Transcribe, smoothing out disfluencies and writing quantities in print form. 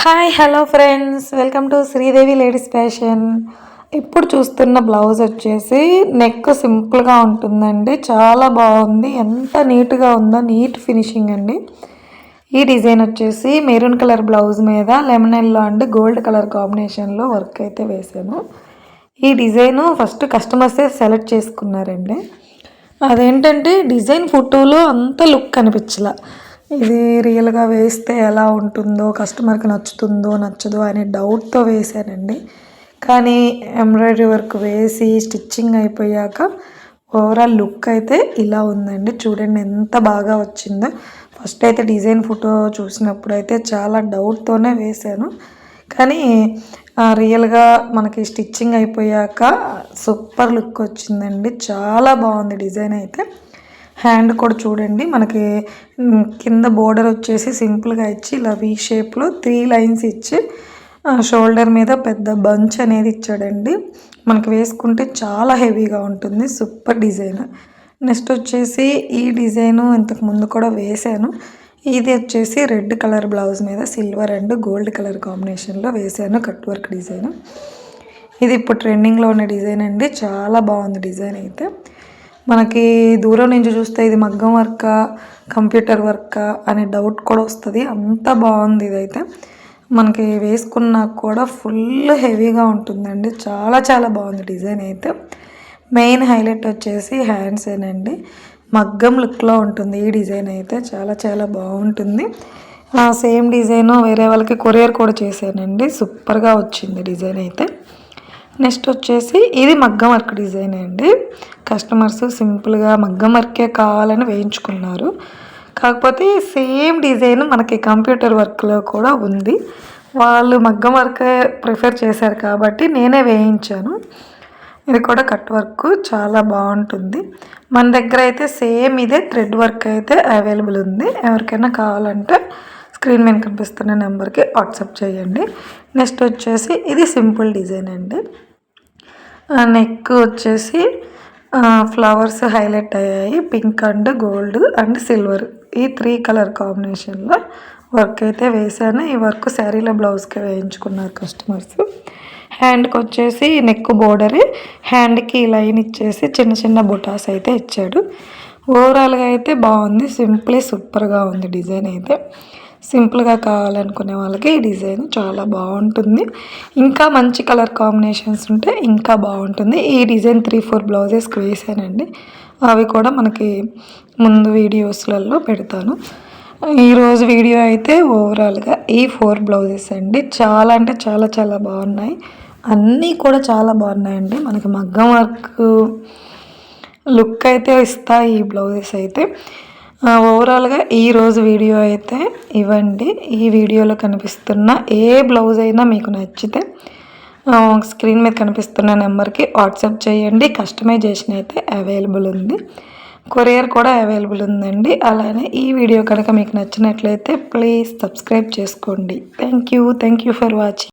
Hi hello friends, welcome to Sridevi ladies fashion. ఇప్పుడు చూస్తున్న blouse వచ్చేసి నెక్ సింపుల్గా ఉంటుందండి. చాలా బాగుంది, ఎంత నీట్గా ఉందో, నీట్ ఫినిషింగ్ అండి. ఈ డిజైన్ వచ్చేసి మెరూన్ కలర్ బ్లౌజ్ మీద lemon yellow and gold colour కాంబినేషన్లో వర్క్ అయితే వేసాను. ఈ డిజైన్ ఫస్ట్ కస్టమర్సే సెలెక్ట్ చేసుకున్నారండి. అదేంటంటే డిజైన్ ఫోటోలో అంత లుక్ కనిపించలా. ఇది రియల్గా వేస్తే ఎలా ఉంటుందో, కస్టమర్కి నచ్చుతుందో నచ్చదో అనే డౌట్తో వేసానండి. కానీ ఎంబ్రాయిడరీ వర్క్ వేసి స్టిచ్చింగ్ అయిపోయాక ఓవరాల్ లుక్ అయితే ఇలా ఉందండి. చూడండి ఎంత బాగా వచ్చిందో. ఫస్ట్ అయితే డిజైన్ ఫోటో చూసినప్పుడు అయితే చాలా డౌట్తోనే వేశాను. కానీ రియల్గా మనకి స్టిచ్చింగ్ అయిపోయాక సూపర్ లుక్ వచ్చిందండి. చాలా బాగుంది డిజైన్ అయితే. హ్యాండ్ కూడా చూడండి, మనకి కింద బోర్డర్ వచ్చేసి సింపుల్గా ఇచ్చి ఇలా వీ షేప్లో 3 లైన్స్ ఇచ్చి షోల్డర్ మీద పెద్ద బంచ్ అనేది ఇచ్చాడండి. మనకి వేసుకుంటే చాలా హెవీగా ఉంటుంది. Super design. నెక్స్ట్ వచ్చేసి ఈ డిజైను ఇంతకు ముందు కూడా వేశాను. ఇది వచ్చేసి రెడ్ కలర్ బ్లౌజ్ మీద సిల్వర్ అండ్ గోల్డ్ కలర్ కాంబినేషన్లో వేశాను కట్ వర్క్ డిజైన్. ఇది ఇప్పుడు ట్రెండింగ్లో ఉన్న డిజైన్ అండి. చాలా బాగుంది డిజైన్ అయితే. మనకి దూరం నుంచి చూస్తే ఇది మగ్గం వర్కా, కంప్యూటర్ వర్కా అనే డౌట్ కూడా వస్తుంది. అంత బాగుంది ఇదైతే. మనకి వేసుకున్నా కూడా ఫుల్ హెవీగా ఉంటుందండి. చాలా చాలా బాగుంది డిజైన్ అయితే. మెయిన్ హైలైట్ వచ్చేసి హ్యాండ్సేనండి. మగ్గం లుక్లో ఉంటుంది ఈ డిజైన్ అయితే. చాలా చాలా బాగుంటుంది. సేమ్ డిజైన్ వేరే వాళ్ళకి కొరియర్ కూడా చేశానండి. సూపర్గా వచ్చింది డిజైన్ అయితే. నెక్స్ట్ వచ్చేసి ఇది మగ్గం వర్క్ డిజైన్ అండి. కస్టమర్స్ సింపుల్గా మగ్గం వర్కే కావాలని వేయించుకున్నారు. కాకపోతే సేమ్ డిజైన్ మనకి కంప్యూటర్ వర్క్లో కూడా ఉంది. వాళ్ళు మగ్గం వర్కే ప్రిఫర్ చేశారు కాబట్టి నేనే వేయించాను. ఇది కూడా కట్ వర్క్ చాలా బాగుంటుంది. మన దగ్గర అయితే సేమ్ ఇదే థ్రెడ్ వర్క్ అయితే అవైలబుల్ ఉంది. ఎవరికైనా కావాలంటే స్క్రీన్ మీద కనిపిస్తున్న నెంబర్కి వాట్సాప్ చేయండి. నెక్స్ట్ వచ్చేసి ఇది సింపుల్ డిజైన్ అండి. నెక్ వచ్చేసి ఫ్లవర్స్ హైలైట్ అయ్యాయి. Pink and gold and silver ఈ 3 కలర్ కాంబినేషన్లో వర్క్ అయితే వేసాను. ఈ వర్క్ శారీలో బ్లౌజ్కి వేయించుకున్నారు కస్టమర్స్. హ్యాండ్కి వచ్చేసి నెక్ బోర్డరే, హ్యాండ్కి లైన్ ఇచ్చేసి చిన్న చిన్న బుటాస్ అయితే ఇచ్చాడు. ఓవరాల్గా అయితే బాగుంది. సింపుల్లీ సూపర్గా ఉంది డిజైన్ అయితే. సింపుల్గా కావాలనుకునే వాళ్ళకి ఈ డిజైన్ చాలా బాగుంటుంది. ఇంకా మంచి కలర్ కాంబినేషన్స్ ఉంటే ఇంకా బాగుంటుంది. ఈ డిజైన్ 3-4 బ్లౌజెస్కి వేసానండి. అవి కూడా మనకి ముందు వీడియోస్లలో పెడతాను. ఈరోజు వీడియో అయితే ఓవరాల్గా ఈ 4 బ్లౌజెస్ అండి. చాలా అంటే చాలా చాలా బాగున్నాయి. అన్నీ కూడా చాలా బాగున్నాయండి. మనకి మగ్గం వర్క్ లుక్ అయితే ఇస్తాయి ఈ బ్లౌజెస్ అయితే. ఓవరాల్గా ఈరోజు వీడియో అయితే ఇవ్వండి. ఈ వీడియోలో కనిపిస్తున్న ఏ బ్లౌజ్ అయినా మీకు నచ్చితే స్క్రీన్ మీద కనిపిస్తున్న నెంబర్కి వాట్సాప్ చేయండి. కస్టమైజేషన్ అయితే అవైలబుల్ ఉంది. కొరియర్ కూడా అవైలబుల్ ఉందండి. అలానే ఈ వీడియో కనుక మీకు నచ్చినట్లయితే ప్లీజ్ సబ్స్క్రైబ్ చేసుకోండి. Thank you for watching.